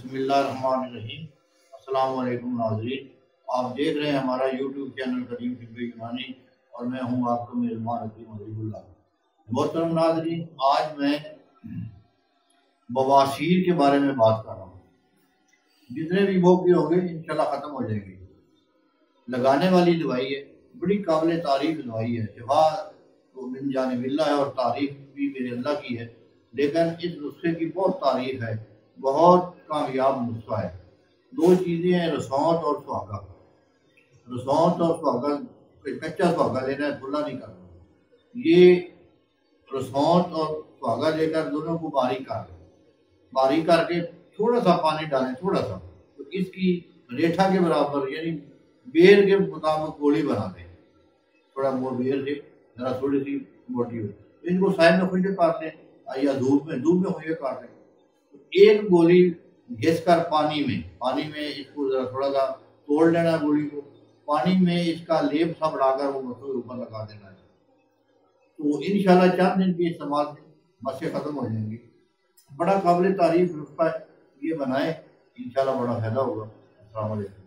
बिस्मिल्लाहिर्रहमानिर्रहीम। अस्सलाम वालेकुम नाज़रीन, आप देख रहे हैं हमारा यूट्यूब चैनल करीम तिब्बे यूनानी और मैं हूं आपका मेज़बान हकीम हबीबुल्लाह। मोहतरम नाज़रीन, आज मैं बवासीर के बारे में बात कर रहा हूँ। जितने भी मौके होंगे इंशाल्लाह ख़त्म हो जाएंगे। लगाने वाली दवाई है, बड़ी काबिल तारीफ दवाई है। शिफा तो मिन जानिबिल्लाह है और तारीफ भी मेरे अल्लाह की है, लेकिन इस नुस्खे की बहुत तारीफ है। बहुत कामयाब नुस्खा है। दो चीज़ें हैं, रसौंत और सुहागा। रसौंत और सुहागा, कच्चा सुहागा लेना है, खुला नहीं करना। ये रसौंत और सुहागा लेकर दोनों को बारीक करके थोड़ा सा पानी डालें, थोड़ा सा, तो इसकी रेठा के बराबर यानी बेर के मुताबिक गोली बना दें। थोड़ा मोर बेर से जरा थोड़ी सी मोटी हो, तो इनको साइड में खुशे काट लें या धूप में खुशे काट लें। तो एक गोली घिस कर पानी में इसको जरा थोड़ा सा तोड़ लेना, गोली को पानी में इसका लेप सा बढ़ाकर वो मसले ऊपर लगा देना है। तो इंशाल्लाह 4 दिन के इस्तेमाल से मस्से खत्म हो जाएंगी। बड़ा काबिल तारीफ नुस्खा है, ये बनाए, इंशाल्लाह बड़ा फायदा होगा। अस्सलाम वालेकुम।